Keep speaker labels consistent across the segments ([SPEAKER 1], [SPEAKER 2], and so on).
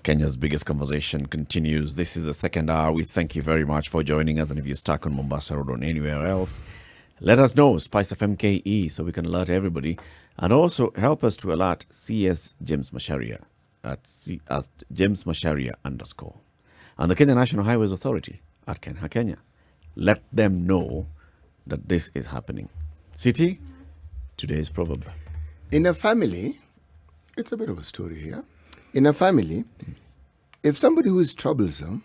[SPEAKER 1] Kenya's biggest conversation continues. This is the second hour. We thank you very much for joining us. And if you're stuck on Mombasa Road or anywhere else, let us know, SpiceFM KE, so we can alert everybody. And also help us to alert CS James Masharia at James Masharia _ and the Kenya National Highways Authority at Kenha Kenya. Let them know that this is happening. City, today's proverb.
[SPEAKER 2] In a family, it's a bit of a story here. In a family, if somebody who is troublesome,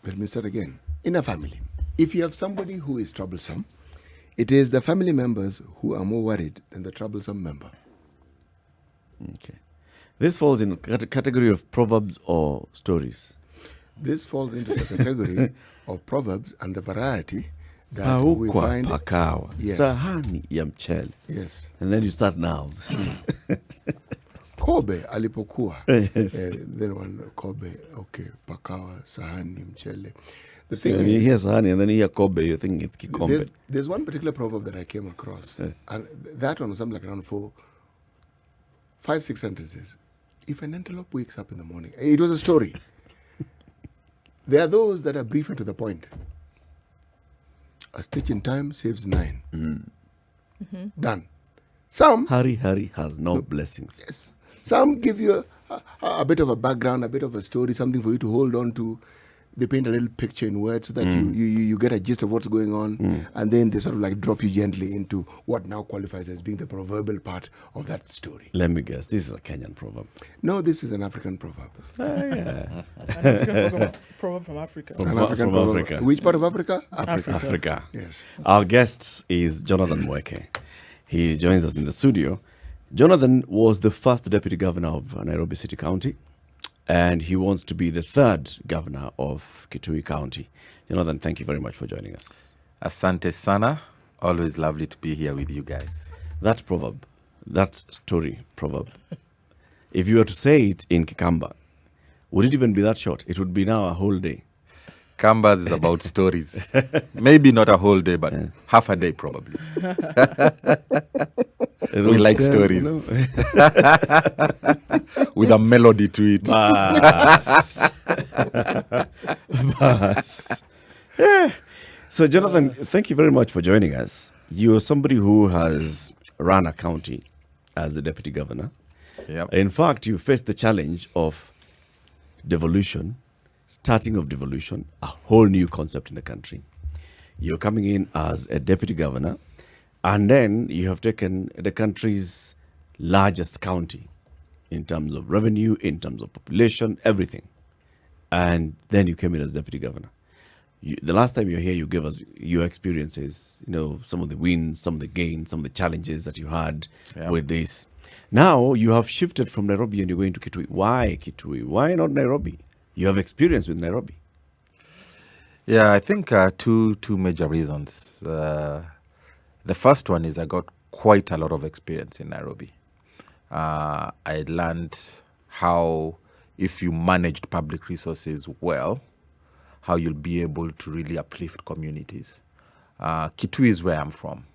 [SPEAKER 2] let me start again. In a family, if you have somebody who is troublesome, it is the family members who are more worried than the troublesome member.
[SPEAKER 1] Okay. This falls in the category of proverbs or stories.
[SPEAKER 2] This falls into the category of proverbs and the variety that we find.
[SPEAKER 1] Pakawa.
[SPEAKER 2] Yes.
[SPEAKER 1] Sahani ya mchele.
[SPEAKER 2] Yes.
[SPEAKER 1] And then you start nouns.
[SPEAKER 2] Kobe alipokuwa.
[SPEAKER 1] Yes.
[SPEAKER 2] Then one Kobe, okay, pakawa, sahani, mchele. The
[SPEAKER 1] So
[SPEAKER 2] thing
[SPEAKER 1] when you hear sahani and then you hear kobe, you think it's kikombe.
[SPEAKER 2] there's one particular proverb that I came across, and that one was something like around 5-6 sentences. If an antelope wakes up in the morning, it was a story. There are those that are brief and to the point. A stitch in time saves 9. Done. Some
[SPEAKER 1] Hari has no blessings.
[SPEAKER 2] Yes. Some give you a bit of a background, a bit of a story, something for you to hold on to. They paint a little picture in words so that you get a gist of what's going on, and then they sort of like drop you gently into what now qualifies as being the proverbial part of that story.
[SPEAKER 1] Let me guess, this is a Kenyan proverb.
[SPEAKER 2] No, this is an African proverb.
[SPEAKER 1] Yeah.
[SPEAKER 3] An African proverb from Africa.
[SPEAKER 2] An African
[SPEAKER 1] from
[SPEAKER 2] proverb.
[SPEAKER 1] Africa.
[SPEAKER 2] Which part of Africa?
[SPEAKER 1] Africa.
[SPEAKER 2] Yes.
[SPEAKER 1] Our guest is Jonathan Mueke. He joins us in the studio. Jonathan was the first deputy governor of Nairobi City County, and he wants to be the third governor of Kitui County. Jonathan, thank you very much for joining us.
[SPEAKER 4] Asante sana. Always lovely to be here with you guys.
[SPEAKER 1] That proverb, that story proverb, if you were to say it in Kikamba, would it even be that short? It would be now a whole day.
[SPEAKER 4] Kambas is about stories. Maybe not a whole day, but half a day probably. We like stories. With a melody to it.
[SPEAKER 1] Bas. Yeah. So, Jonathan, thank you very much for joining us. You're somebody who has run a county as a deputy governor.
[SPEAKER 4] Yep.
[SPEAKER 1] In fact, you faced the challenge of devolution, starting of devolution, a whole new concept in the country. You're coming in as a deputy governor, and then you have taken the country's largest county in terms of revenue, in terms of population, everything. And then you came in as deputy governor. The last time you were here, you gave us your experiences, some of the wins, some of the gains, some of the challenges that you had with this. Now you have shifted from Nairobi and you're going to Kitui. Why Kitui? Why not Nairobi? You have experience with Nairobi.
[SPEAKER 4] Yeah, I think two major reasons. The first one is I got quite a lot of experience in Nairobi. I learned how, if you managed public resources well, how you'll be able to really uplift communities. Kitui is where I'm from,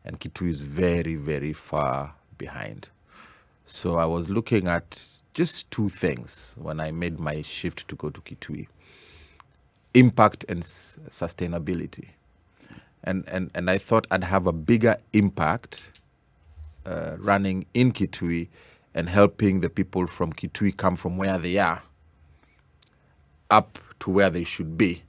[SPEAKER 4] and Kitui is very, very far behind. So I was looking at just two things when I made my shift to go to Kitui: impact and sustainability. And I thought I'd have a bigger impact running in Kitui and helping the people from Kitui come from where they are up to where they should be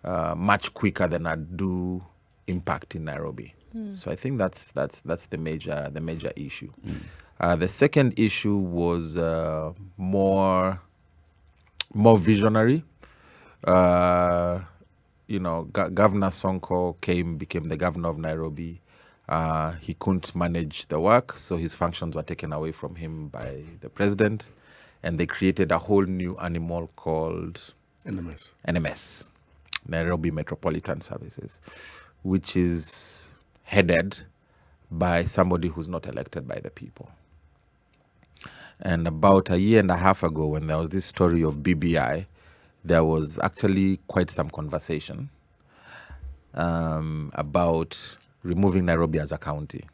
[SPEAKER 4] much quicker than I'd do impact in Nairobi. So I think that's the major issue. The second issue was more visionary. Governor Sonko became the governor of Nairobi. He couldn't manage the work, so his functions were taken away from him by the president, and they created a whole new animal called NMS, Nairobi Metropolitan Services, which is headed by somebody who's not elected by the people. And about a year and a half ago, when there was this story of BBI, there was actually quite some conversation about removing Nairobi as a county.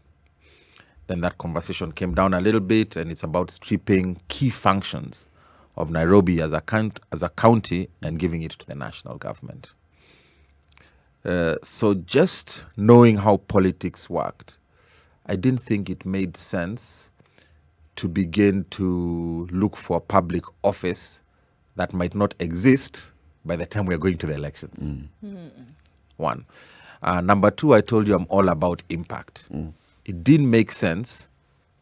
[SPEAKER 4] Then that conversation came down a little bit, and it's about stripping key functions of Nairobi as a county and giving it to the national government. So just knowing how politics worked, I didn't think it made sense to begin to look for a public office that might not exist by the time we're going to the elections. One. Number two, I told you I'm all about impact. It didn't make sense,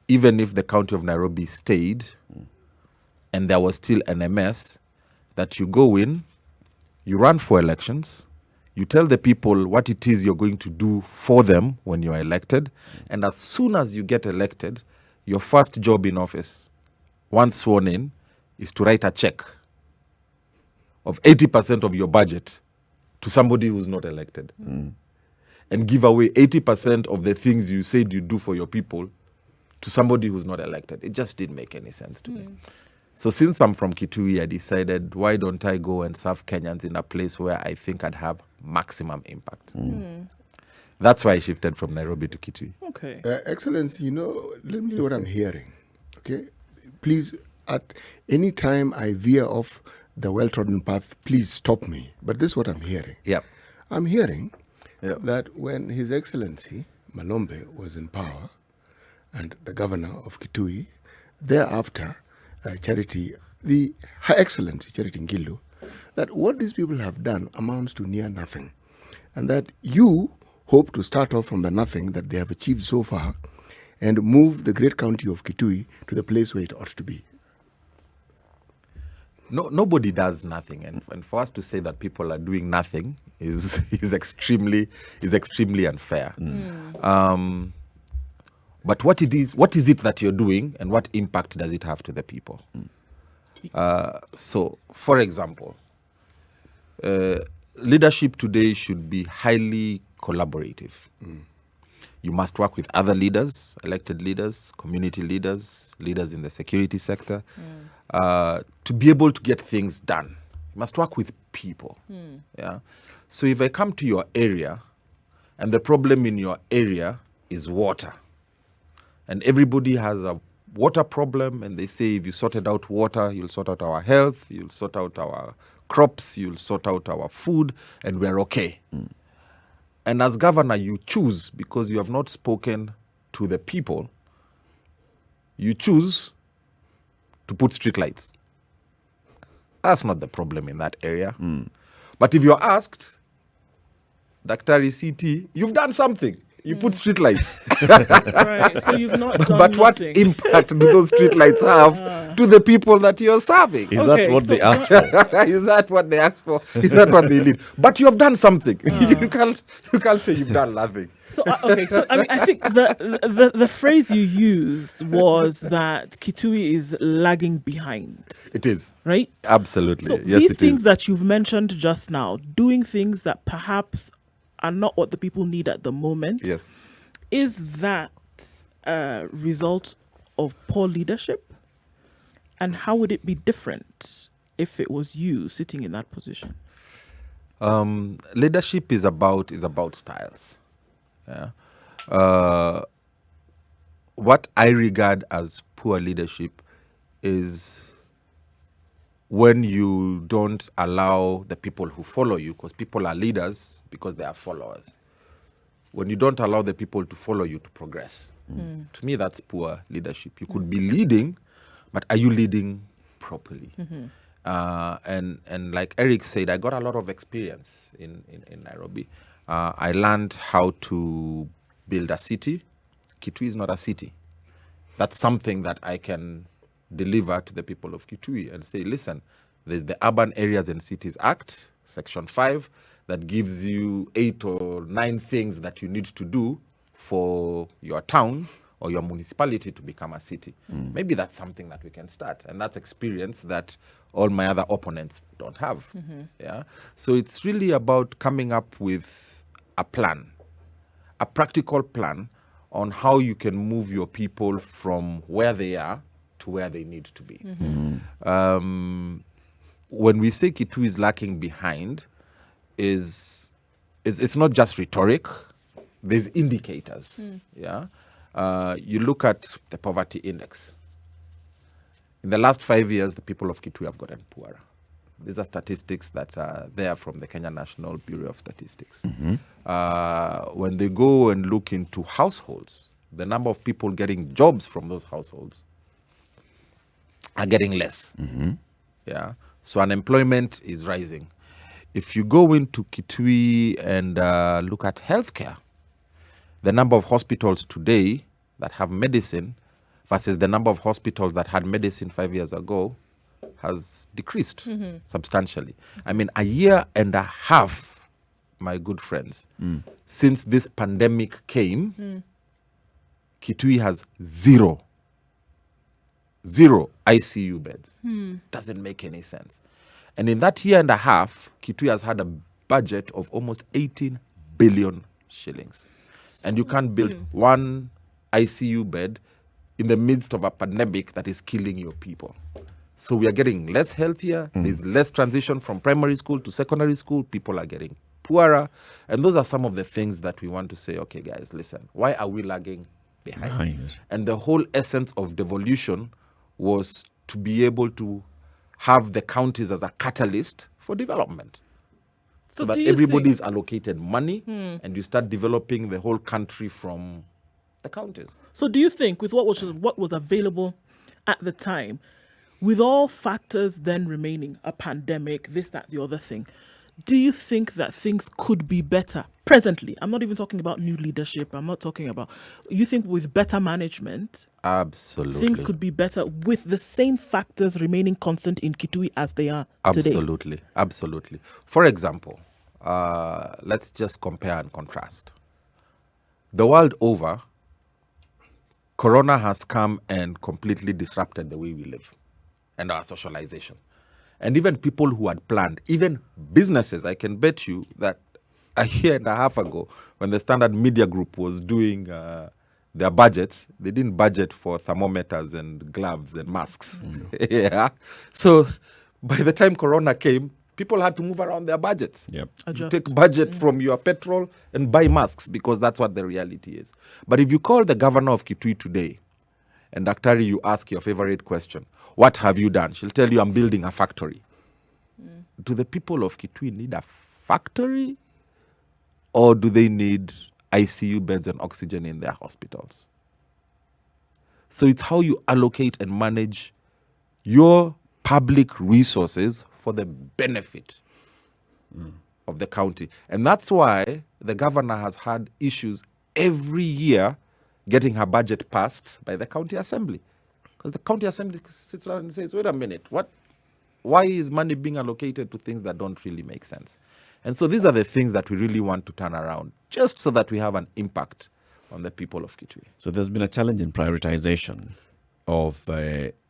[SPEAKER 4] even if the county of Nairobi stayed and there was still an MS, that you go in, you run for elections, you tell the people what it is you're going to do for them when you're elected, and as soon as you get elected, your first job in office, once sworn in, is to write a check of 80% of your budget to somebody who's not elected. And give away 80% of the things you said you do for your people to somebody who's not elected. It just didn't make any sense to me. So since I'm from Kitui, I decided, why don't I go and serve Kenyans in a place where I think I'd have maximum impact? That's why I shifted from Nairobi to Kitui.
[SPEAKER 3] Okay.
[SPEAKER 2] Excellency, let me tell you what I'm hearing. Okay? Please, at any time I veer off the well-trodden path, please stop me. But this is what I'm hearing.
[SPEAKER 4] Yep.
[SPEAKER 2] I'm hearing that when His Excellency Malombe was in power and the governor of Kitui, thereafter, the Her Excellency Charity Ngilu, that what these people have done amounts to near nothing. And that you hope to start off from the nothing that they have achieved so far and move the great county of Kitui to the place where it ought to be.
[SPEAKER 4] No, nobody does nothing, and for us to say that people are doing nothing is extremely unfair. But what is it that you're doing, and what impact does it have to the people? So, for example, leadership today should be highly collaborative. You must work with other leaders, elected leaders, community leaders, leaders in the security sector, to be able to get things done. You must work with people. Yeah. So if I come to your area, and the problem in your area is water, and everybody has a water problem, and they say if you sorted out water, you'll sort out our health, you'll sort out our crops, you'll sort out our food, and we're okay. And as governor, you choose, because you have not spoken to the people, you choose to put streetlights. That's not the problem in that area. But if you're asked, Daktari CT, you've done something. You put streetlights.
[SPEAKER 3] Right. So you've not done
[SPEAKER 4] But what
[SPEAKER 3] nothing.
[SPEAKER 4] impact do those streetlights have to the people that you're serving?
[SPEAKER 1] Is
[SPEAKER 3] Okay,
[SPEAKER 1] that what
[SPEAKER 3] so
[SPEAKER 1] they asked for?
[SPEAKER 4] Is that what they asked for? Is that what they need? But you have done something. You can't say you've done nothing.
[SPEAKER 3] So okay, so I mean, I think the phrase you used was that Kitui is lagging behind,
[SPEAKER 4] It is.
[SPEAKER 3] right?
[SPEAKER 4] Absolutely.
[SPEAKER 3] So
[SPEAKER 4] Yes,
[SPEAKER 3] these
[SPEAKER 4] it
[SPEAKER 3] things
[SPEAKER 4] is.
[SPEAKER 3] that you've mentioned just now, doing things that perhaps are not what the people need at the moment,
[SPEAKER 4] Yes.
[SPEAKER 3] is that a result of poor leadership? And how would it be different if it was you sitting in that position?
[SPEAKER 4] Leadership is about styles. Yeah. What I regard as poor leadership is when you don't allow the people who follow you, because people are leaders because they are followers. When you don't allow the people to follow you to progress. To me, that's poor leadership. You could be leading, but are you leading properly? And like Eric said, I got a lot of experience in Nairobi. I learned how to build a city. Kitui is not a city. That's something that I can deliver to the people of Kitui and say, listen, there's the Urban Areas and Cities Act, Section 5, that gives you 8 or 9 things that you need to do for your town or your municipality to become a city. Maybe that's something that we can start. And that's experience that all my other opponents don't have. Yeah. So it's really about coming up with a plan, a practical plan on how you can move your people from where they are to where they need to be. When we say Kitui is lacking behind, it's not just rhetoric. There's indicators. Yeah. You look at the poverty index. In the last 5 years, the people of Kitui have gotten poorer. These are statistics that are there from the Kenya National Bureau of Statistics. When they go and look into households, the number of people getting jobs from those households are getting less. Yeah. So unemployment is rising. If you go into Kitui and look at healthcare, the number of hospitals today that have medicine versus the number of hospitals that had medicine 5 years ago has decreased substantially. I mean, a year and a half, my good friends, since this pandemic came, Kitui has zero ICU beds. Doesn't make any sense. And in that year and a half, Kitui has had a budget of almost 18 billion shillings. And you can't build one ICU bed in the midst of a pandemic that is killing your people. So we are getting less healthier. There's less transition from primary school to secondary school. People are getting poorer. And those are some of the things that we want to say, okay, guys, listen, why are we lagging behind? And the whole essence of devolution was to be able to have the counties as a catalyst for development. So that everybody is allocated money and you start developing the whole country from the counties.
[SPEAKER 3] So do you think with what was available at the time, with all factors then remaining, a pandemic, this, that, the other thing, do you think that things could be better presently? I'm not even talking about new leadership. I'm not talking about, you think with better management,
[SPEAKER 4] absolutely,
[SPEAKER 3] things could be better with the same factors remaining constant in Kitui as they are today?
[SPEAKER 4] Absolutely. For example, let's just compare and contrast. The world over, Corona has come and completely disrupted the way we live and our socialization. And even people who had planned, even businesses, I can bet you that a year and a half ago, when the Standard Media Group was doing their budgets, they didn't budget for thermometers and gloves and masks. Yeah. So by the time Corona came, people had to move around their budgets.
[SPEAKER 1] Yep.
[SPEAKER 3] Adjust.
[SPEAKER 4] Take budget from your petrol and buy masks because that's what the reality is. But if you call the governor of Kitui today, and Daktari, you ask your favorite question, what have you done? She'll tell you, I'm building a factory. Do the people of Kitui need a factory? Or do they need ICU beds and oxygen in their hospitals? So it's how you allocate and manage your public resources for the benefit of the county. And that's why the governor has had issues every year getting her budget passed by the county assembly. Because the county assembly sits down and says, wait a minute, why is money being allocated to things that don't really make sense? And so these are the things that we really want to turn around, just so that we have an impact on the people of Kitui.
[SPEAKER 1] So there's been a challenge in prioritization of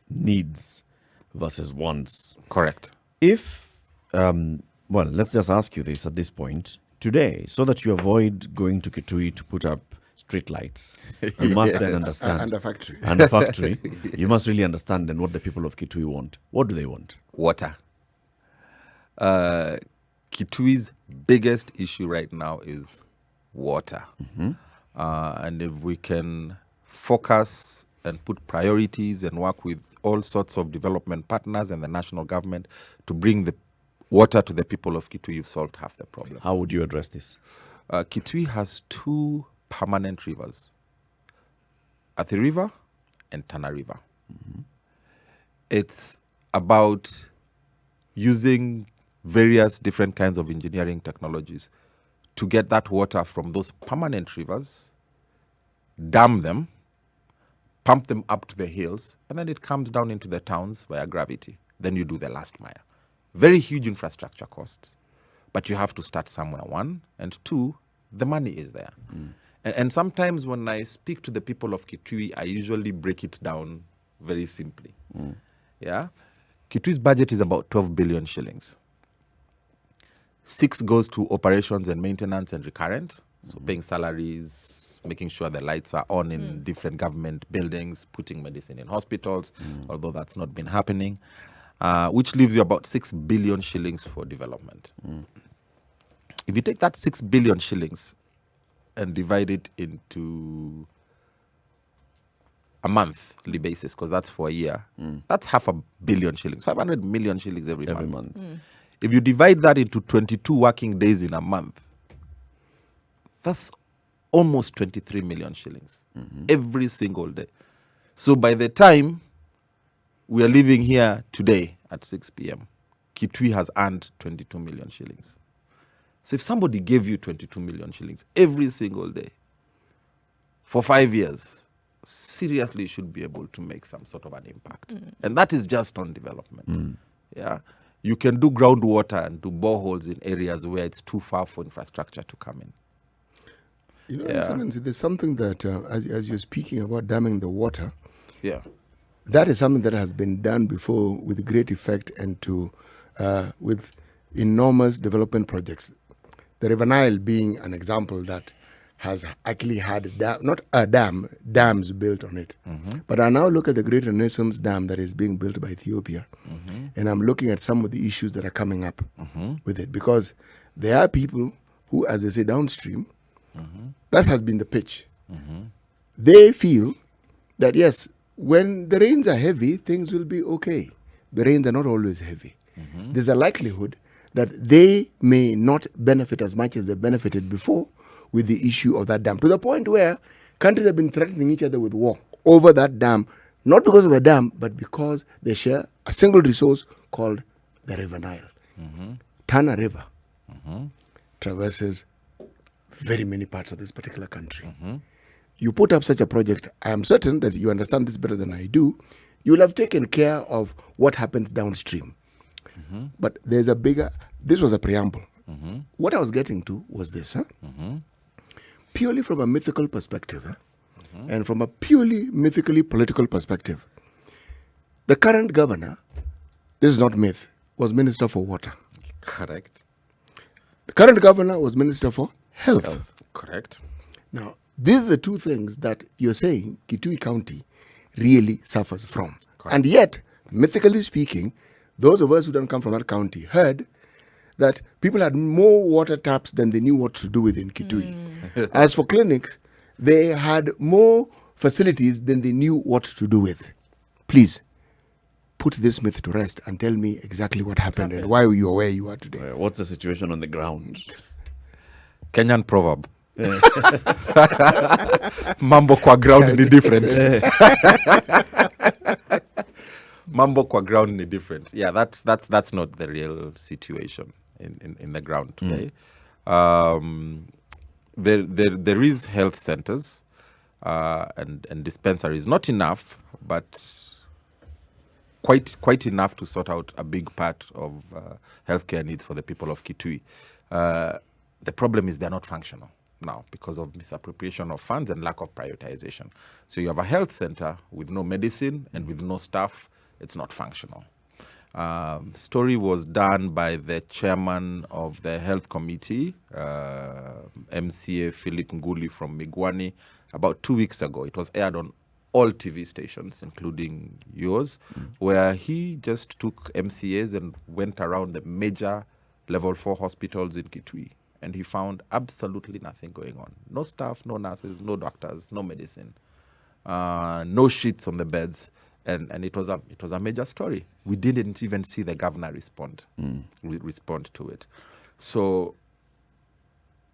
[SPEAKER 1] needs versus wants.
[SPEAKER 4] Correct.
[SPEAKER 1] If, let's just ask you this at this point. Today, so that you avoid going to Kitui to put up street lights, you must then understand.
[SPEAKER 2] And a factory.
[SPEAKER 1] And a factory. You must really understand then what the people of Kitui want. What do they want?
[SPEAKER 4] Water. Kitui's biggest issue right now is water. And if we can focus and put priorities and work with all sorts of development partners and the national government to bring the water to the people of Kitui, you've solved half the problem.
[SPEAKER 1] How would you address this?
[SPEAKER 4] Kitui has 2 permanent rivers, Athi River and Tana River. It's about using various different kinds of engineering technologies to get that water from those permanent rivers, dam them, pump them up to the hills, and then it comes down into the towns via gravity. Then you do the last mile. Very huge infrastructure costs, but you have to start somewhere, 1, and 2, the money is there. And sometimes when I speak to the people of Kitui, I usually break it down very simply. Yeah, Kitui's budget is about 12 billion shillings. 6 goes to operations and maintenance and recurrent, so paying salaries, making sure the lights are on in different government buildings, putting medicine in hospitals, although that's not been happening, which leaves you about 6 billion shillings for development. If you take that 6 billion shillings and divide it into a monthly basis, because that's for a year, that's 500 million shillings, 500 million shillings every month. If you divide that into 22 working days in a month, that's almost 23 million shillings every single day. So by the time we are living here today at 6 p.m., Kitui has earned 22 million shillings. So if somebody gave you 22 million shillings every single day for 5 years, seriously should be able to make some sort of an impact. And that is just on development. Yeah. You can do groundwater and do boreholes in areas where it's too far for infrastructure to come in.
[SPEAKER 2] You know, Excellency, there's something that, as you're speaking about damming the water, that is something that has been done before with great effect and with enormous development projects. The River Nile being an example that has actually had dams built on it. But I now look at the Great Renaissance Dam that is being built by Ethiopia, and I'm looking at some of the issues that are coming up with it, because there are people who, as they say downstream, that has been the pitch. They feel that, yes, when the rains are heavy, things will be okay. The rains are not always heavy. There's a likelihood that they may not benefit as much as they benefited before with the issue of that dam, to the point where countries have been threatening each other with war over that dam, not because of the dam, but because they share a single resource called the River Nile. Tana River traverses very many parts of this particular country. You put up such a project, I am certain that you understand this better than I do, you will have taken care of what happens downstream. But there's a bigger, this was a preamble. What I was getting to was this, purely from a mythical perspective, and from a purely mythically political perspective. The current governor, this is not myth, was Minister for Water.
[SPEAKER 4] Correct.
[SPEAKER 2] The current governor was Minister for Health.
[SPEAKER 4] Correct.
[SPEAKER 2] Now, these are the two things that you're saying Kitui County really suffers from.
[SPEAKER 4] Correct.
[SPEAKER 2] And yet, mythically speaking, those of us who don't come from that county heard that people had more water taps than they knew what to do with in Kitui. As for clinics, they had more facilities than they knew what to do with. Please, put this myth to rest and tell me exactly what happened and why you are where you are today.
[SPEAKER 1] What's the situation on the ground?
[SPEAKER 4] Kenyan proverb. Mambo kwa ground ni different. Mambo kwa ground ni different. Yeah, that's not the real situation in the ground today. There is health centers and dispensaries, not enough, but quite enough to sort out a big part of healthcare needs for the people of Kitui. The problem is they're not functional now because of misappropriation of funds and lack of prioritization. So you have a health center with no medicine and with no staff. It's not functional. Story was done by the chairman of the health committee, MCA Philip Nguli from Migwani, about 2 weeks ago. It was aired on all TV stations, including yours, where he just took MCAs and went around the major level 4 hospitals in Kitui. And he found absolutely nothing going on. No staff, no nurses, no doctors, no medicine, no sheets on the beds. And it was a major story. We didn't even see the governor respond to it. So,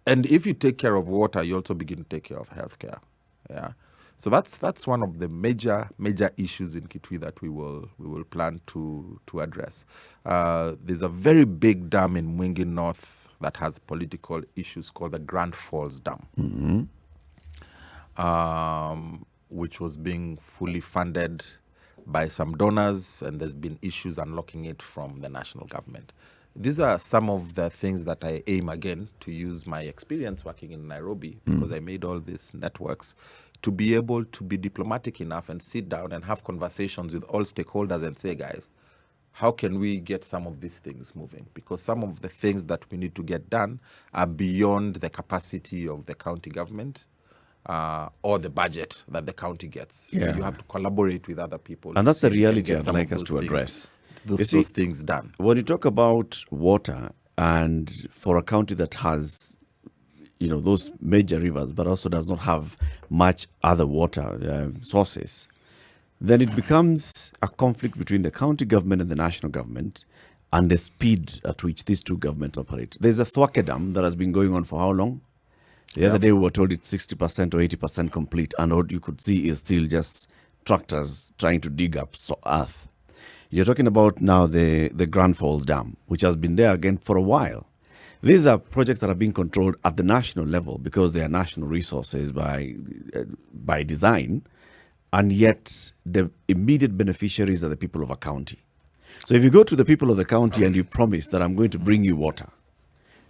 [SPEAKER 4] and if you take care of water, you also begin to take care of healthcare. Yeah. So that's one of the major issues in Kitui that we will plan to address. There's a very big dam in Mueke North that has political issues called the Grand Falls Dam, which was being fully funded by some donors, and there's been issues unlocking it from the national government. These are some of the things that I aim again to use my experience working in Nairobi, because I made all these networks, to be able to be diplomatic enough and sit down and have conversations with all stakeholders and say, guys, how can we get some of these things moving? Because some of the things that we need to get done are beyond the capacity of the county government or the budget that the county gets. So you have to collaborate with other people.
[SPEAKER 1] And that's the reality I'd like us to address.
[SPEAKER 4] Those things done.
[SPEAKER 1] When you talk about water, and for a county that has, those major rivers, but also does not have much other water sources, then it becomes a conflict between the county government and the national government and the speed at which these two governments operate. There's a Thwake Dam that has been going on for how long? The other day we were told it's 60% or 80% complete, and what you could see is still just tractors trying to dig up earth. You're talking about now the Grand Falls Dam, which has been there again for a while. These are projects that are being controlled at the national level because they are national resources by design, and yet the immediate beneficiaries are the people of a county. So if you go to the people of the county and you promise that I'm going to bring you water,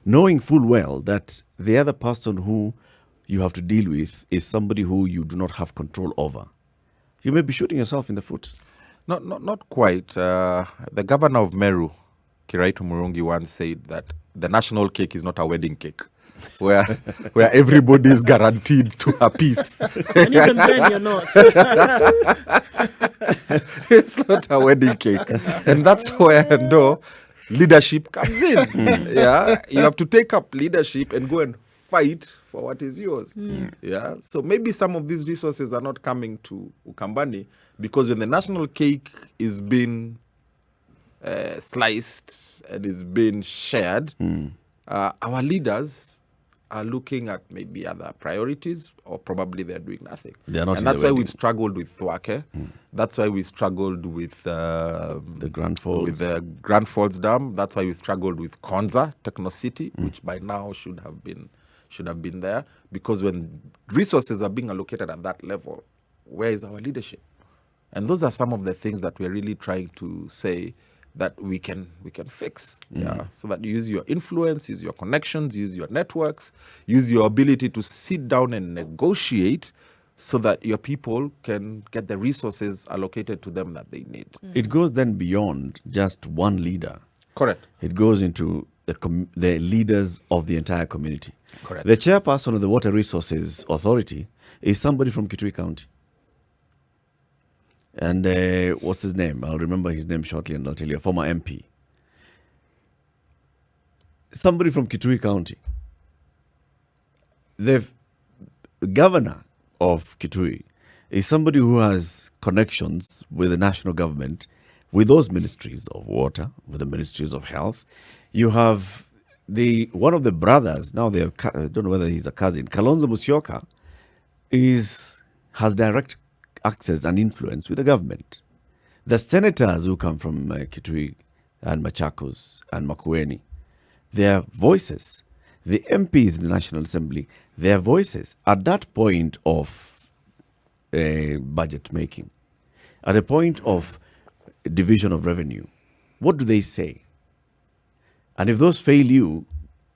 [SPEAKER 1] knowing full well that the other person who you have to deal with is somebody who you do not have control over, you may be shooting yourself in the foot.
[SPEAKER 4] Not quite. The governor of Meru, Kiraitu Murungi, once said that the national cake is not a wedding cake, where everybody is guaranteed to a piece.
[SPEAKER 3] And even then, you're not.
[SPEAKER 4] It's not a wedding cake, and that's where leadership comes in. Yeah, you have to take up leadership and go and fight for what is yours. Yeah, so maybe some of these resources are not coming to Ukambani because when the national cake is being sliced and is being shared, our leaders are looking at maybe other priorities, or probably they're doing nothing.
[SPEAKER 1] They're not,
[SPEAKER 4] and that's why we've struggled with Thwake. That's why we struggled with
[SPEAKER 1] the Grand Falls.
[SPEAKER 4] With the Grand Falls Dam. That's why we struggled with Konza Techno City, which by now should have been there. Because when resources are being allocated at that level, where is our leadership? And those are some of the things that we're really trying to say that we can fix. Yeah, so that you use your influence, use your connections, use your networks, use your ability to sit down and negotiate so that your people can get the resources allocated to them that they need.
[SPEAKER 1] It goes then beyond just one leader.
[SPEAKER 4] Correct.
[SPEAKER 1] It goes into the leaders of the entire community.
[SPEAKER 4] Correct.
[SPEAKER 1] The chairperson of the Water Resources Authority is somebody from Kitui County. And what's his name? I'll remember his name shortly and I'll tell you. A former MP. Somebody from Kitui County. The governor of Kitui is somebody who has connections with the national government, with those ministries of water, with the ministries of health. You have one of the brothers, now I don't know whether he's a cousin, Kalonzo Musyoka, has direct access and influence with the government. The senators who come from Kitui and Machakos and Makueni, their voices, the MPs in the National Assembly, their voices at that point of budget making, at a point of division of revenue, what do they say? And if those fail you,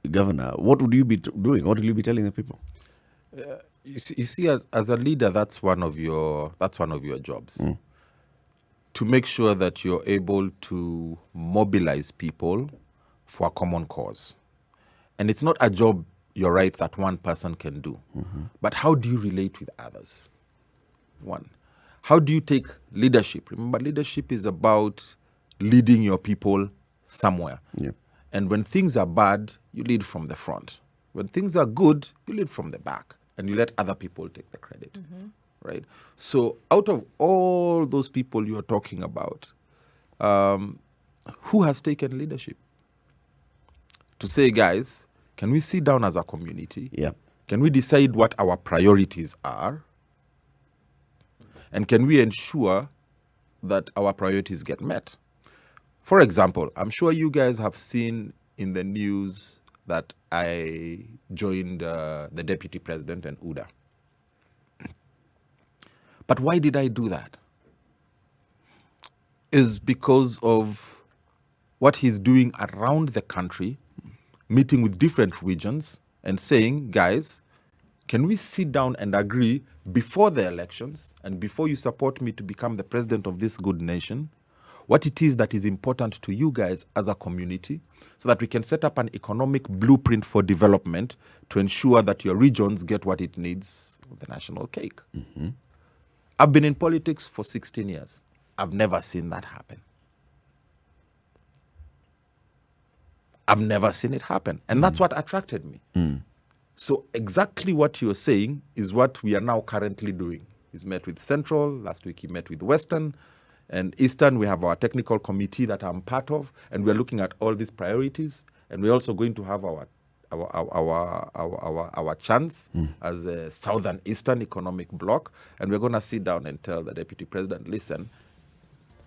[SPEAKER 1] Governor, what would you be doing? What will you be telling the people?
[SPEAKER 4] You see, as a leader, that's one of your jobs. To make sure that you're able to mobilize people for a common cause. And it's not a job, you're right, that one person can do. But how do you relate with others? One, how do you take leadership? Remember, leadership is about leading your people somewhere.
[SPEAKER 1] Yeah.
[SPEAKER 4] And when things are bad, you lead from the front. When things are good, you lead from the back. And you let other people take the credit, right? So out of all those people you are talking about, who has taken leadership? To say, guys, can we sit down as a community?
[SPEAKER 1] Yeah.
[SPEAKER 4] Can we decide what our priorities are? And can we ensure that our priorities get met? For example, I'm sure you guys have seen in the news that I joined the deputy president and UDA. But why did I do that? Is because of what he's doing around the country, meeting with different regions and saying, guys, can we sit down and agree before the elections and before you support me to become the president of this good nation, what it is that is important to you guys as a community, so that we can set up an economic blueprint for development to ensure that your regions get what it needs, the national cake. I've been in politics for 16 years. I've never seen that happen. I've never seen it happen. And that's what attracted me. So exactly what you're saying is what we are now currently doing He's met with Central. Last week he met with Western. And Eastern, we have our technical committee that I'm part of, and we're looking at all these priorities. And we're also going to have our chance as a Southern Eastern economic bloc. And we're going to sit down and tell the Deputy President, listen,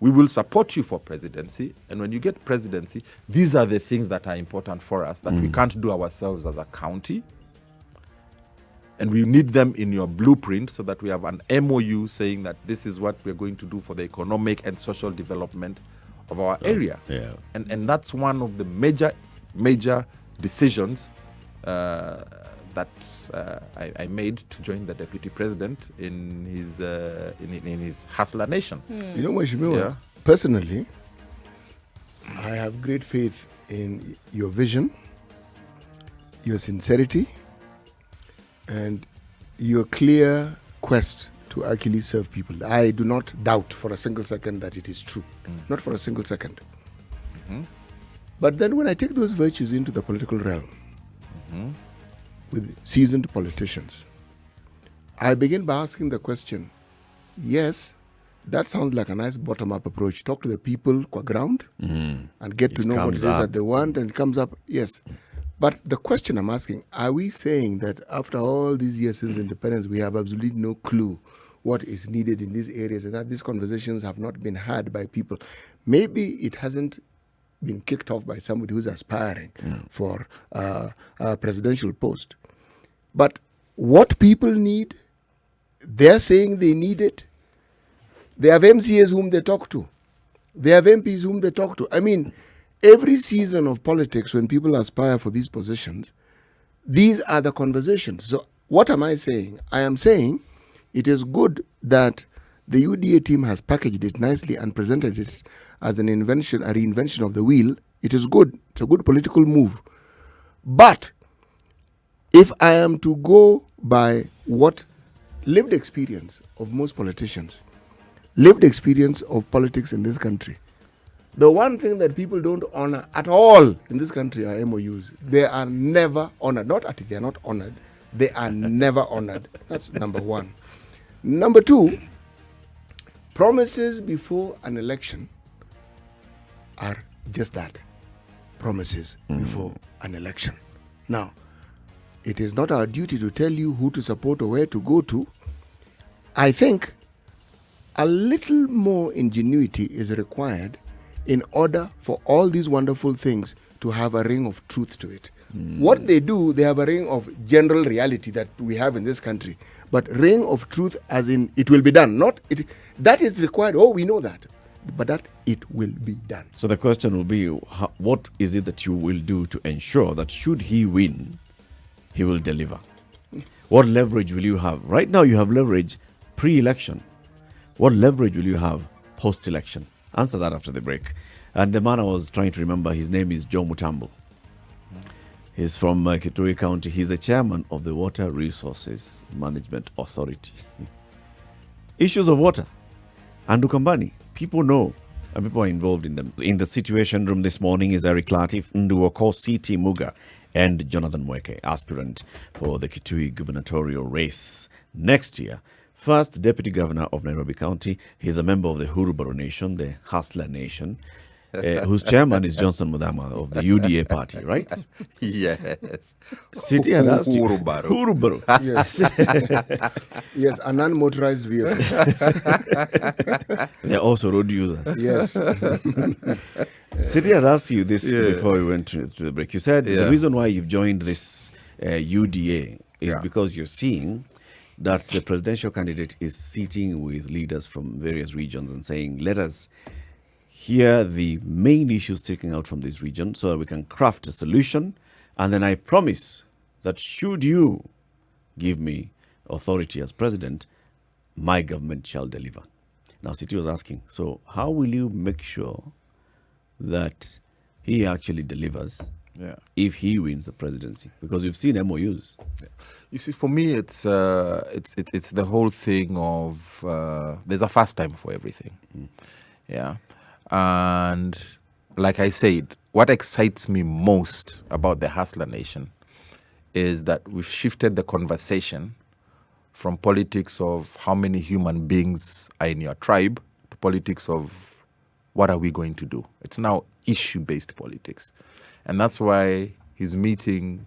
[SPEAKER 4] we will support you for presidency. And when you get presidency, these are the things that are important for us that we can't do ourselves as a county. And we need them in your blueprint so that we have an MOU saying that this is what we're going to do for the economic and social development of our area.
[SPEAKER 1] Yeah.
[SPEAKER 4] And that's one of the major decisions that I made to join the Deputy President in his Hustler Nation.
[SPEAKER 2] You know, Mheshimiwa, personally, I have great faith in your vision, your sincerity, and your clear quest to actually serve people. I do not doubt for a single second that it is true. Not for a single second. But then when I take those virtues into the political realm, with seasoned politicians, I begin by asking the question, yes, that sounds like a nice bottom-up approach. Talk to the people qua ground and get to know what it is that they want, and it comes up, yes. But the question I'm asking, are we saying that after all these years since independence, we have absolutely no clue what is needed in these areas, and that these conversations have not been had by people? Maybe it hasn't been kicked off by somebody who's aspiring for a presidential post. But what people need, they're saying they need it. They have MCAs whom they talk to. They have MPs whom they talk to. I mean, every season of politics, when people aspire for these positions, these are the conversations. So what am I saying? I am saying it is good that the UDA team has packaged it nicely and presented it as an invention, a reinvention of the wheel. It is good. It's a good political move. But if I am to go by what lived experience of most politicians, lived experience of politics in this country, the one thing that people don't honor at all in this country are MOUs. They are never honored. Not that they are not honored. They are never honored. That's number one. Number two, promises before an election are just that. Promises before an election. Now, it is not our duty to tell you who to support or where to go to. I think a little more ingenuity is required in order for all these wonderful things to have a ring of truth to it. What they do, they have a ring of general reality that we have in this country. But ring of truth as in it will be done. Not it. That is required. Oh, we know that. But that it will be done.
[SPEAKER 1] So the question will be, what is it that you will do to ensure that should he win, he will deliver? What leverage will you have? Right now you have leverage pre-election. What leverage will you have post-election? Answer that after the break. And the man I was trying to remember, his name is Joe Mutambo. He's from Kitui County. He's the chairman of the Water Resources Management Authority. Issues of water. And Ukambani, people know, and people are involved in them. In the Situation Room this morning is Eric Latif, Nduoko, C.T. Muga, and Jonathan Mueke, aspirant for the Kitui gubernatorial race next year. First Deputy Governor of Nairobi County. He's a member of the Hurubaro Nation, the Hustler Nation, whose chairman is Johnson Muthama of the UDA party, right?
[SPEAKER 4] Yes.
[SPEAKER 1] City had asked you.
[SPEAKER 4] Hurubaro.
[SPEAKER 2] Yes. Yes, an unmotorized vehicle.
[SPEAKER 1] They're also road users.
[SPEAKER 2] Yes.
[SPEAKER 1] City had asked you this before we went to the break. You said the reason why you've joined this UDA is because you're seeing that the presidential candidate is sitting with leaders from various regions and saying, let us hear the main issues taken out from this region so that we can craft a solution. And then I promise that should you give me authority as president, my government shall deliver. Now, City was asking, so how will you make sure that he actually delivers if he wins the presidency? Because we've seen MOUs.
[SPEAKER 4] You see, for me, it's the whole thing of there's a first time for everything. Yeah. And like I said, what excites me most about the Hustler Nation is that we've shifted the conversation from politics of how many human beings are in your tribe to politics of what are we going to do. It's now issue-based politics. And that's why he's meeting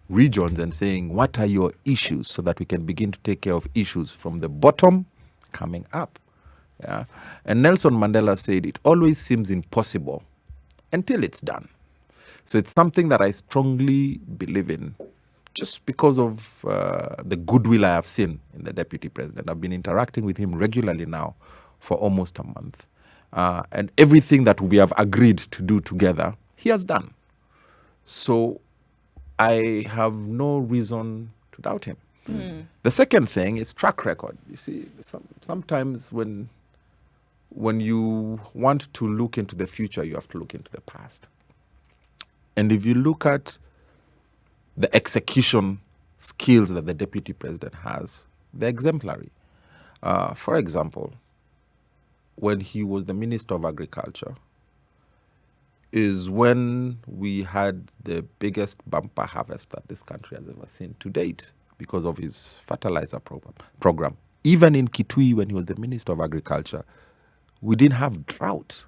[SPEAKER 4] regions and saying, what are your issues, so that we can begin to take care of issues from the bottom coming up. Yeah. And Nelson Mandela said, it always seems impossible until it's done. So it's something that I strongly believe in, just because of the goodwill I have seen in the deputy president. I've been interacting with him regularly now for almost a month. And everything that we have agreed to do together, he has done. So I have no reason to doubt him. The second thing is track record. You see, sometimes when you want to look into the future, you have to look into the past. And if you look at the execution skills that the deputy president has, they're exemplary. For example, when he was the Minister of Agriculture, is when we had the biggest bumper harvest that this country has ever seen to date because of his fertilizer program. Even in Kitui, when he was the Minister of Agriculture, we didn't have drought.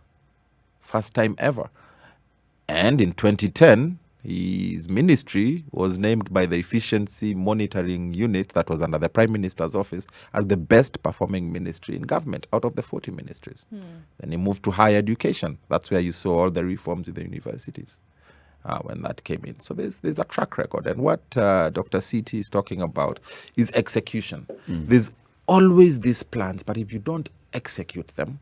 [SPEAKER 4] First time ever. And in 2010, his ministry was named by the Efficiency Monitoring Unit that was under the Prime Minister's office as the best performing ministry in government out of the 40 ministries. Then he moved to higher education. That's where you saw all the reforms with the universities when that came in. So there's a track record. And what Dr. CT is talking about is execution. There's always these plans, but if you don't execute them,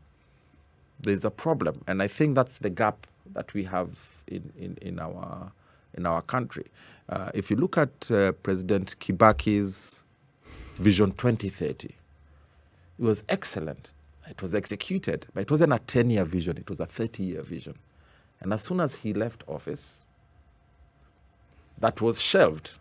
[SPEAKER 4] there's a problem. And I think that's the gap that we have in our country. If you look at President Kibaki's Vision 2030, it was excellent. It was executed, but it wasn't a 10-year vision. It was a 30-year vision. And as soon as he left office, that was shelved.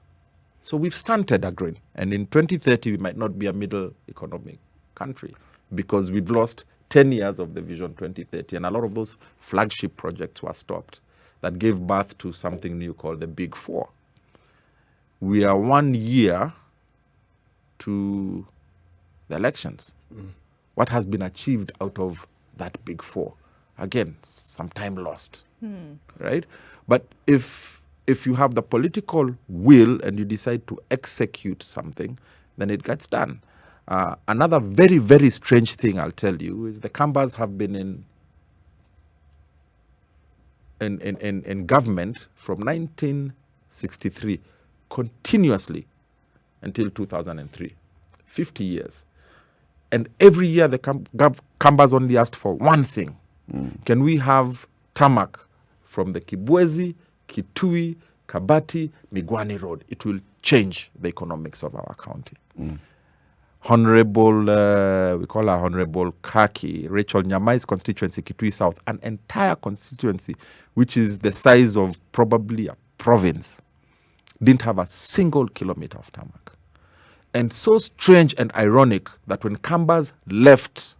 [SPEAKER 4] So we've stunted agreeing. And in 2030, we might not be a middle economic country because we've lost 10 years of the Vision 2030. And a lot of those flagship projects were stopped that gave birth to something new called the Big Four. We are 1 year to the elections. What has been achieved out of that Big Four? Again, some time lost, right? But if you have the political will and you decide to execute something, then it gets done. Another very, very strange thing I'll tell you is the Kambas have been in government from 1963 continuously until 2003, 50 years. And every year the Kambas only asked for one thing. Can we have tarmac from the Kibwezi, Kitui, Kabati, Migwani Road? It will change the economics of our county. Honorable, we call her Honorable Kaki, Rachel Nyamai's constituency, Kitui South, an entire constituency, which is the size of probably a province, didn't have a single kilometer of tarmac. And so strange and ironic that when Kambas left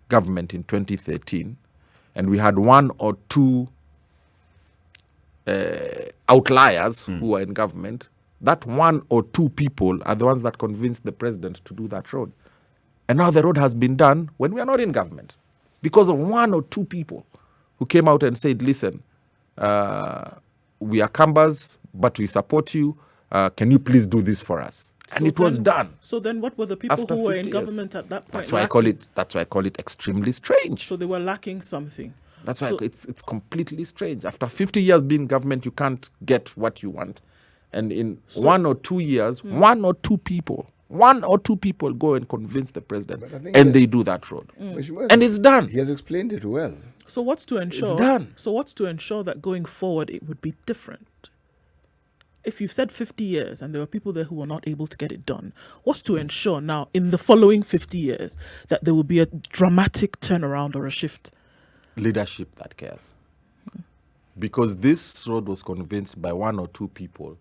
[SPEAKER 4] government in 2013, and we had one or two outliers who were in government, that one or two people are the ones that convinced the president to do that road. And now the road has been done when we are not in government because of one or two people who came out and said, listen, we are Kambas, but we support you. Can you please do this for us? And it was done.
[SPEAKER 3] So then what were the people who were in government at that point?
[SPEAKER 4] That's why I call it extremely strange.
[SPEAKER 3] So they were lacking something.
[SPEAKER 4] That's why it's completely strange. After 50 years being in government, you can't get what you want. And in 1 or 2 years, one or two people go and convince the president, and they do that road. And it's done.
[SPEAKER 2] He has explained it well.
[SPEAKER 3] So what's to ensure?
[SPEAKER 4] It's done.
[SPEAKER 3] So what's to ensure that going forward it would be different? If you've said 50 years and there were people there who were not able to get it done, what's to ensure now in the following 50 years that there will be a dramatic turnaround or a shift?
[SPEAKER 4] Leadership that cares. Because this road was convinced by one or two people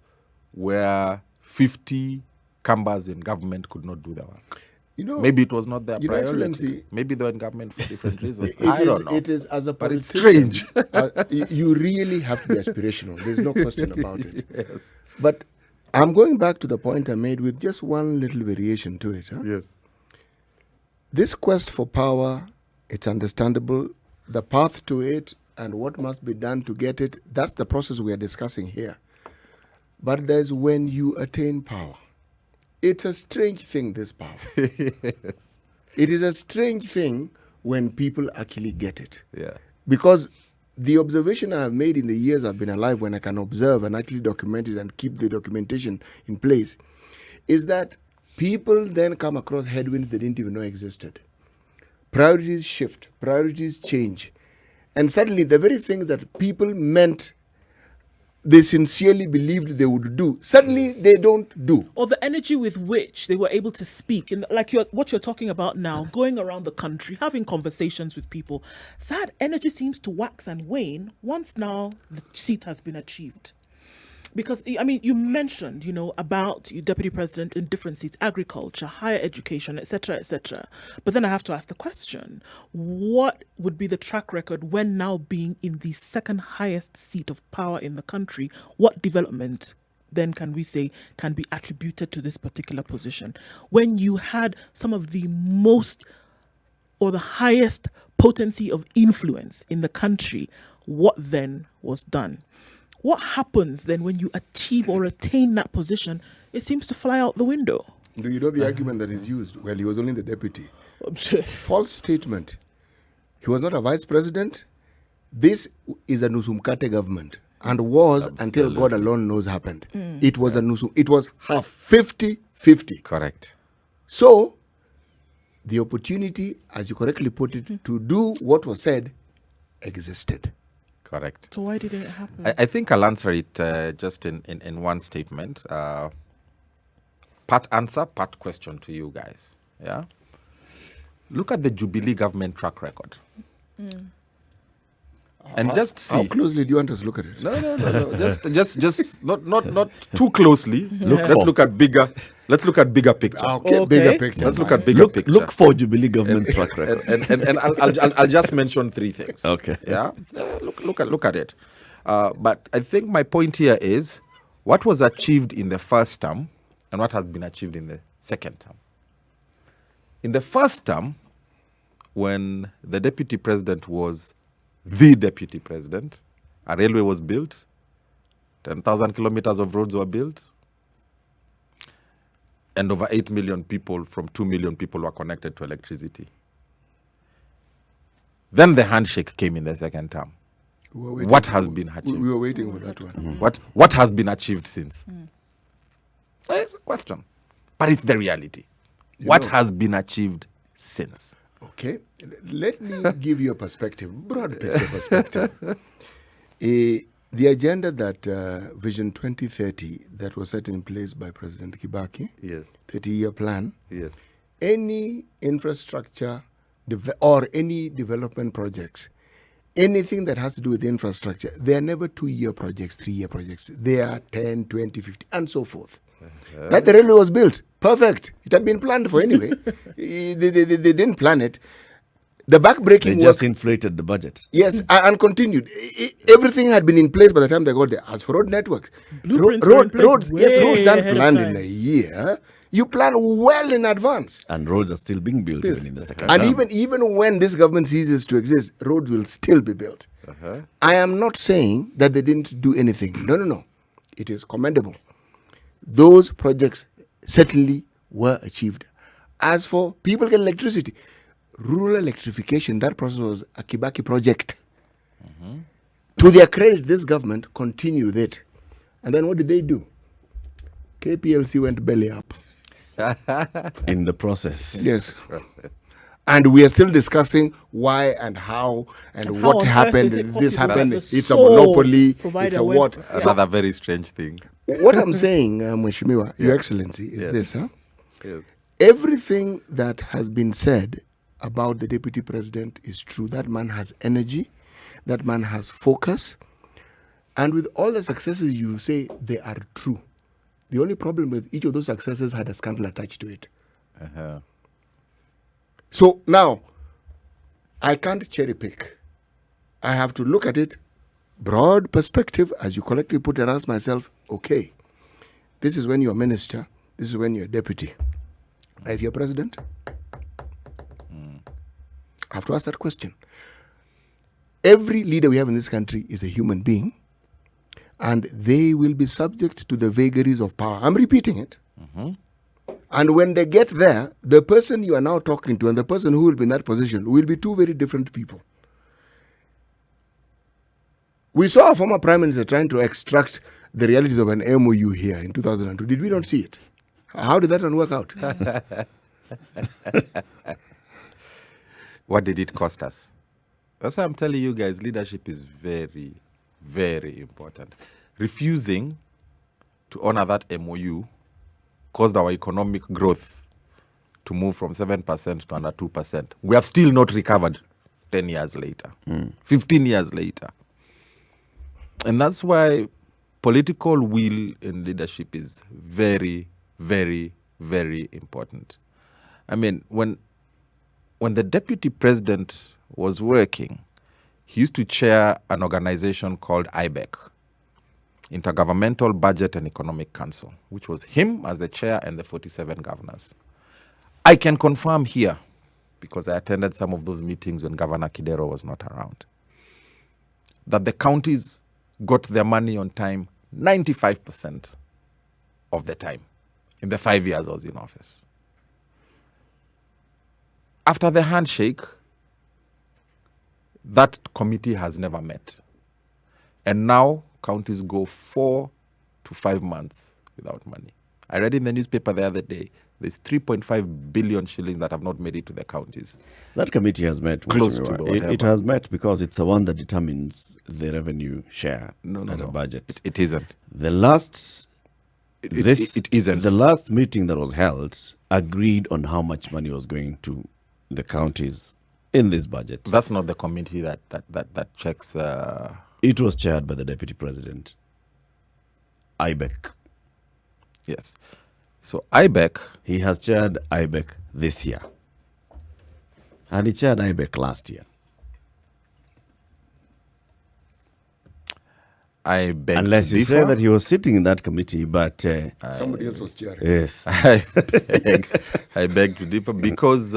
[SPEAKER 4] where 50 Kambas in government could not do the work. Maybe it was not their priority.
[SPEAKER 2] Excellency,
[SPEAKER 4] maybe they were in government for different reasons. I don't know.
[SPEAKER 2] It is as a politician.
[SPEAKER 4] But it's strange.
[SPEAKER 2] You really have to be aspirational. There's no question about it.
[SPEAKER 4] Yes.
[SPEAKER 2] But I'm going back to the point I made with just one little variation to it. Huh?
[SPEAKER 4] Yes.
[SPEAKER 2] This quest for power, it's understandable. The path to it and what must be done to get it, that's the process we are discussing here. But there's when you attain power. It's a strange thing, this power.
[SPEAKER 4] Yes.
[SPEAKER 2] It is a strange thing when people actually get it.
[SPEAKER 4] Yeah.
[SPEAKER 2] Because the observation I have made in the years I've been alive, when I can observe and actually document it and keep the documentation in place, is that people then come across headwinds they didn't even know existed. Priorities shift, priorities change. And suddenly the very things that people meant they sincerely believed they would do, suddenly they don't do.
[SPEAKER 3] Or the energy with which they were able to speak, and like what you're talking about now, going around the country, having conversations with people, that energy seems to wax and wane once now the seat has been achieved. Because, I mean, you mentioned, about your deputy president in different seats, agriculture, higher education, etc., etc. But then I have to ask the question, what would be the track record when now being in the second highest seat of power in the country? What development then can we say can be attributed to this particular position? When you had some of the most or the highest potency of influence in the country, what then was done? What happens then when you achieve or attain that position? It seems to fly out the window.
[SPEAKER 2] Do you know the argument that is used? Well, he was only the deputy. False statement. He was not a vice president. This is a Nusumkate government and was, until God alone knows, happened. It was a Nusum. It was half, 50-50.
[SPEAKER 4] Correct.
[SPEAKER 2] So, the opportunity, as you correctly put it, to do what was said existed.
[SPEAKER 4] Correct.
[SPEAKER 3] So why didn't it happen?
[SPEAKER 4] I think I'll answer it just in one statement. Part answer, part question to you guys. Yeah. Look at the Jubilee government track record. And just see.
[SPEAKER 2] How closely do you want us to look at it?
[SPEAKER 4] No. Just not too closely. Let's look at bigger picture.
[SPEAKER 2] Okay, bigger picture.
[SPEAKER 4] Let's look at bigger picture.
[SPEAKER 1] Look for Jubilee government track record.
[SPEAKER 4] and I'll just mention three things.
[SPEAKER 1] Okay.
[SPEAKER 4] Yeah. Look at it. But I think my point here is what was achieved in the first term and what has been achieved in the second term. In the first term, when the deputy president was the deputy president, a railway was built, 10,000 kilometers of roads were built, and over 8 million people from 2 million people were connected to electricity. Then the handshake came in the second term. What has been achieved?
[SPEAKER 2] We were waiting for that one.
[SPEAKER 4] What has been achieved since? It's a question. But it's the reality. What has been achieved since?
[SPEAKER 2] Okay, let me give you a perspective, broad picture perspective. The agenda that Vision 2030 that was set in place by President Kibaki,
[SPEAKER 4] Yes.
[SPEAKER 2] 30-year plan,
[SPEAKER 4] Yes.
[SPEAKER 2] any infrastructure or any development projects, anything that has to do with infrastructure, they are never 2-year projects, 3-year projects. They are 10, 20, 50, and so forth. That the railway was built. Perfect. It had been planned for anyway. they didn't plan it. The backbreaking
[SPEAKER 1] They just inflated the budget.
[SPEAKER 2] Yes, and continued. Everything had been in place by the time they got there. As for road networks,
[SPEAKER 3] Blueprints were in place
[SPEAKER 2] roads
[SPEAKER 3] way
[SPEAKER 2] aren't
[SPEAKER 3] ahead of
[SPEAKER 2] planned
[SPEAKER 3] time.
[SPEAKER 2] in a year. You plan well in advance.
[SPEAKER 1] And roads are still being built even in the second
[SPEAKER 2] And
[SPEAKER 1] term.
[SPEAKER 2] even when this government ceases to exist, roads will still be built. I am not saying that they didn't do anything. No. It is commendable. Those projects certainly were achieved. As for people getting electricity, rural electrification, that process was a Kibaki project. To their credit, this government continued it. And then what did they do? KPLC went belly up.
[SPEAKER 1] In the process.
[SPEAKER 2] Yes. And we are still discussing why and how and
[SPEAKER 3] And how
[SPEAKER 2] what
[SPEAKER 3] on earth
[SPEAKER 2] happened.
[SPEAKER 3] is it
[SPEAKER 2] This
[SPEAKER 3] possible
[SPEAKER 2] happened.
[SPEAKER 3] that the
[SPEAKER 2] It's a
[SPEAKER 3] sole
[SPEAKER 2] monopoly.
[SPEAKER 3] provider
[SPEAKER 2] It's a
[SPEAKER 3] went-
[SPEAKER 2] what?
[SPEAKER 4] Another very strange thing.
[SPEAKER 2] What I'm saying, Mheshimiwa, Your Excellency, is this. Huh?
[SPEAKER 4] Yes.
[SPEAKER 2] Everything that has been said about the deputy president is true. That man has energy. That man has focus. And with all the successes you say, they are true. The only problem with each of those successes had a scandal attached to it. So now, I can't cherry pick. I have to look at it broad perspective, as you collectively put it, and ask myself, okay, This is when you're minister. This is when you're deputy. Now, if you're president, I have to ask that question. Every leader we have in this country is a human being, and they will be subject to the vagaries of power. I'm repeating it. And when they get there, the person you are now talking to and the person who will be in that position will be two very different people. We saw a former prime minister trying to extract the realities of an MOU here in 2002. Did we not see it? How did that one work out?
[SPEAKER 4] What did it cost us? That's why I'm telling you guys, leadership is very, very important. Refusing to honor that MOU caused our economic growth to move from 7% to under 2%. We have still not recovered 10 years later, 15 years later. And that's why political will in leadership is very, very, very important. I mean, when the deputy president was working, he used to chair an organization called IBEC, Intergovernmental Budget and Economic Council, which was him as the chair and the 47 governors. I can confirm here, because I attended some of those meetings when Governor Kidero was not around, that the counties got their money on time 95% of the time in the 5 years I was in office. After the handshake, that committee has never met. And now counties go 4 to 5 months without money. I read in the newspaper the other day, there's 3.5 billion shillings that have not made it to the counties.
[SPEAKER 1] That committee has met.
[SPEAKER 4] Close to
[SPEAKER 1] it has met because it's the one that determines the revenue share at a budget.
[SPEAKER 4] It isn't.
[SPEAKER 1] The last
[SPEAKER 4] It isn't.
[SPEAKER 1] The last meeting that was held agreed on how much money was going to the counties in this budget.
[SPEAKER 4] That's not the committee that checks.
[SPEAKER 1] It was chaired by the deputy president, IBEC.
[SPEAKER 4] Yes. So IBEC,
[SPEAKER 1] He has chaired IBEC this year. And he chaired IBEC last year.
[SPEAKER 4] I beg
[SPEAKER 1] Unless
[SPEAKER 4] to
[SPEAKER 1] you say
[SPEAKER 4] differ.
[SPEAKER 1] that he was sitting in that committee, but
[SPEAKER 2] Somebody else was chairing.
[SPEAKER 1] yes.
[SPEAKER 4] I beg to differ because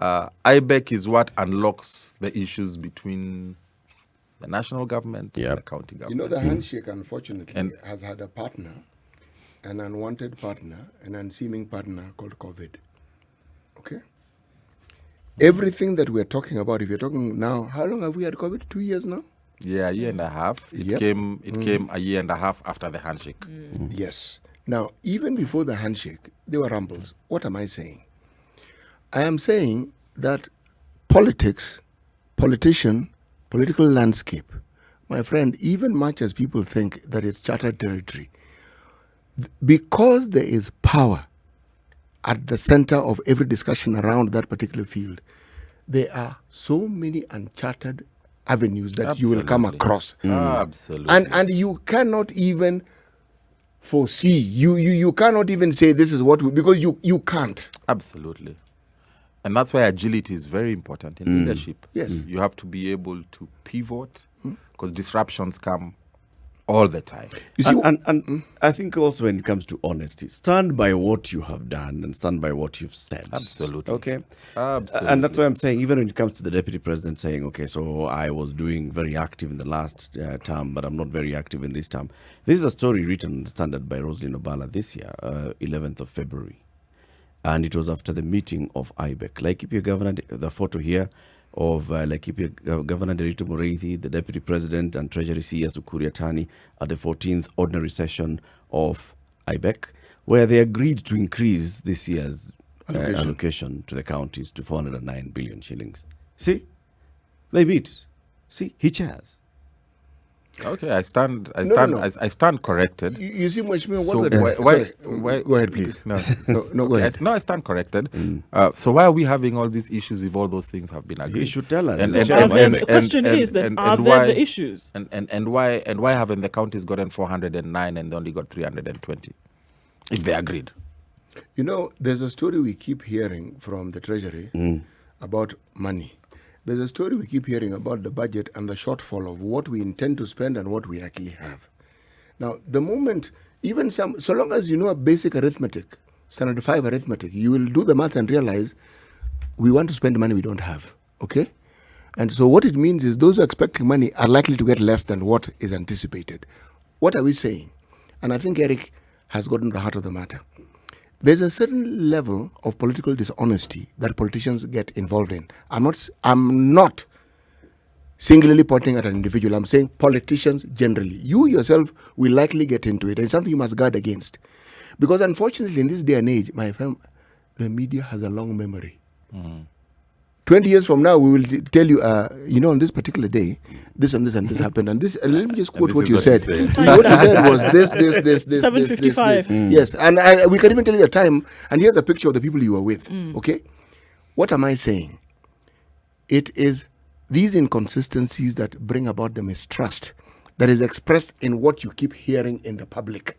[SPEAKER 4] IBEC is what unlocks the issues between the national government
[SPEAKER 1] Yep.
[SPEAKER 4] and the county
[SPEAKER 2] You
[SPEAKER 4] government.
[SPEAKER 2] know, the handshake, unfortunately,
[SPEAKER 4] And-
[SPEAKER 2] has had a partner, an unwanted partner, an unseeming partner called COVID. Okay? Everything that we're talking about, if you're talking now, how long have we had COVID? 2 years now?
[SPEAKER 4] Yeah, a year and a half. It
[SPEAKER 2] Yep.
[SPEAKER 4] came a year and a half after the handshake.
[SPEAKER 2] Yes. Now, even before the handshake, there were rumbles. What am I saying? I am saying that politics, political landscape, my friend, even much as people think that it's chartered territory, because there is power at the center of every discussion around that particular field, there are so many uncharted avenues that you will come
[SPEAKER 4] Absolutely.
[SPEAKER 2] across.
[SPEAKER 4] Absolutely.
[SPEAKER 2] And you cannot even foresee. You cannot even say this is what because you can't.
[SPEAKER 4] Absolutely. And that's why agility is very important in leadership.
[SPEAKER 2] Yes.
[SPEAKER 4] You have to be able to pivot because disruptions come all the time.
[SPEAKER 2] You see,
[SPEAKER 1] And I think also when it comes to honesty, stand by what you have done and stand by what you've said.
[SPEAKER 4] Absolutely.
[SPEAKER 1] Okay.
[SPEAKER 4] Absolutely.
[SPEAKER 1] And that's why I'm saying, even when it comes to the deputy president saying, okay, so I was doing very active in the last term, but I'm not very active in this term. This is a story written in the Standard by Roslyn Obala this year, 11th of February. And it was after the meeting of IBEC. Like if your governor, the photo here of Laikipia Governor Derito Mureithi, the Deputy President and Treasury CS Ukur Yatani at the 14th ordinary session of IBEC, where they agreed to increase this year's allocation to the counties to 409 billion shillings. See? They meet. See? He chairs.
[SPEAKER 4] Okay, I stand
[SPEAKER 2] No.
[SPEAKER 4] I stand corrected.
[SPEAKER 2] you see, Mheshimiwa,
[SPEAKER 4] So
[SPEAKER 2] what were
[SPEAKER 4] why-
[SPEAKER 2] go ahead, please.
[SPEAKER 4] No,
[SPEAKER 2] No, go ahead.
[SPEAKER 4] I stand corrected. So why are we having all these issues if all those things have been agreed?
[SPEAKER 1] He should tell us.
[SPEAKER 4] And-
[SPEAKER 1] He's
[SPEAKER 4] and-
[SPEAKER 1] the chairman.
[SPEAKER 3] The question is then, are
[SPEAKER 4] and
[SPEAKER 3] there
[SPEAKER 4] why-
[SPEAKER 3] the issues?
[SPEAKER 4] And why haven't the counties gotten 409 and they only got 320? If they agreed.
[SPEAKER 2] You know, there's a story we keep hearing from the Treasury about money. There's a story we keep hearing about the budget and the shortfall of what we intend to spend and what we actually have. Now, the moment, even so long as you know a basic arithmetic, standard 5 arithmetic, you will do the math and realize we want to spend money we don't have. Okay? And so what it means is those who are expecting money are likely to get less than what is anticipated. What are we saying? And I think Eric has gotten to the heart of the matter. There's a certain level of political dishonesty that politicians get involved in. I'm not singularly pointing at an individual. I'm saying politicians generally. You yourself will likely get into it. And it's something you must guard against. Because unfortunately, in this day and age, my friend, the media has a long memory. 20 years from now, we will tell you, on this particular day, this and this and this happened. And this, let me just quote what you said. What you said was this.
[SPEAKER 3] 7:55.
[SPEAKER 2] Yes, and we can even tell you the time. And here's a picture of the people you were with. Okay, what am I saying? It is these inconsistencies that bring about the mistrust that is expressed in what you keep hearing in the public.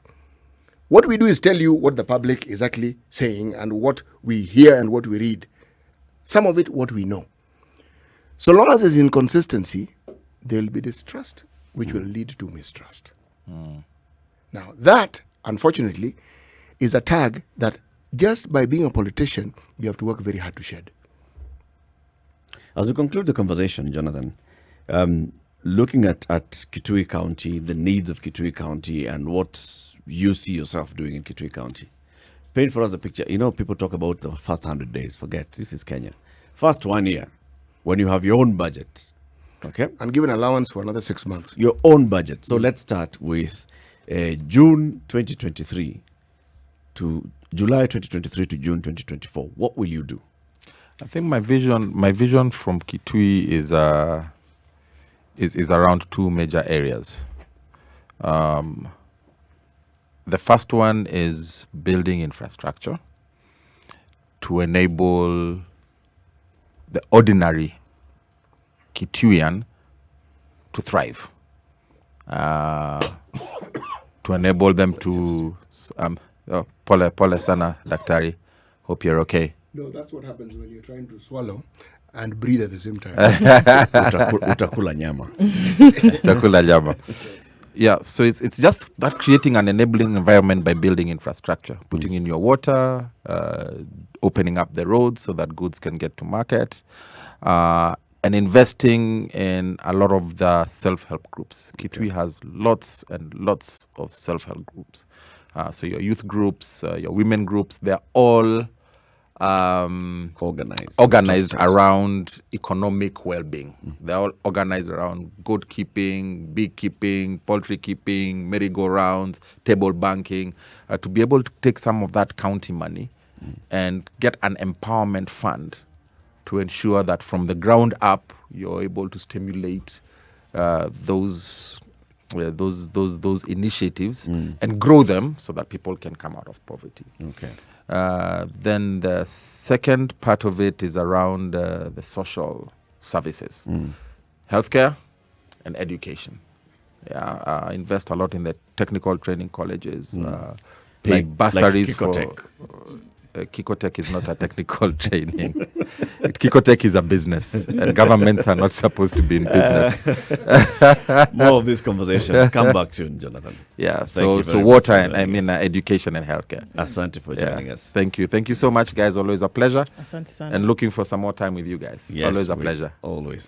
[SPEAKER 2] What we do is tell you what the public is actually saying and what we hear and what we read. Some of it, what we know. So long as there's inconsistency, there'll be distrust, which will lead to mistrust. Now, that, unfortunately, is a tag that just by being a politician, you have to work very hard to shed.
[SPEAKER 1] As we conclude the conversation, Jonathan, looking at Kitui County, the needs of Kitui County, and what you see yourself doing in Kitui County, paint for us a picture. People talk about the first 100 days. Forget, this is Kenya. First 1 year, when you have your own budget, okay?
[SPEAKER 2] And give an allowance for another 6 months.
[SPEAKER 1] Your own budget. So let's start with June 2023 to July 2023 to June 2024. What will you do?
[SPEAKER 4] I think my vision from Kitui is around two major areas. The first one is building infrastructure to enable the ordinary Kituian to thrive, to enable them to... Pole sana, daktari. Hope you're okay.
[SPEAKER 2] No, that's what happens when you're trying to swallow and breathe at the same time.
[SPEAKER 1] Utakula nyama.
[SPEAKER 4] Utakula nyama. Yeah, so it's just that creating an enabling environment by building infrastructure, putting in your water, opening up the roads so that goods can get to market, and investing in a lot of the self-help groups. Kitui has lots and lots of self-help groups. So your youth groups, your women groups, they're all organized around economic well-being. They're all organized around goat keeping, bee keeping, poultry keeping, merry-go-rounds, table banking, to be able to take some of that county money and get an empowerment fund to ensure that from the ground up you're able to stimulate those initiatives and grow them so that people can come out of poverty.
[SPEAKER 1] Okay.
[SPEAKER 4] Then the second part of it is around the social services, healthcare and education. Invest a lot in the technical training colleges, pay bursaries for... Kikotech is not a technical training. Kikotech is a business, and governments are not supposed to be in business.
[SPEAKER 1] More of this conversation. Come back soon, Jonathan.
[SPEAKER 4] Yeah, so water and education and healthcare.
[SPEAKER 1] Asante for joining us.
[SPEAKER 4] Thank you so much, guys. Always a pleasure.
[SPEAKER 3] Asante sana.
[SPEAKER 4] And looking for some more time with you guys.
[SPEAKER 1] Yes,
[SPEAKER 4] always a pleasure.
[SPEAKER 1] Always.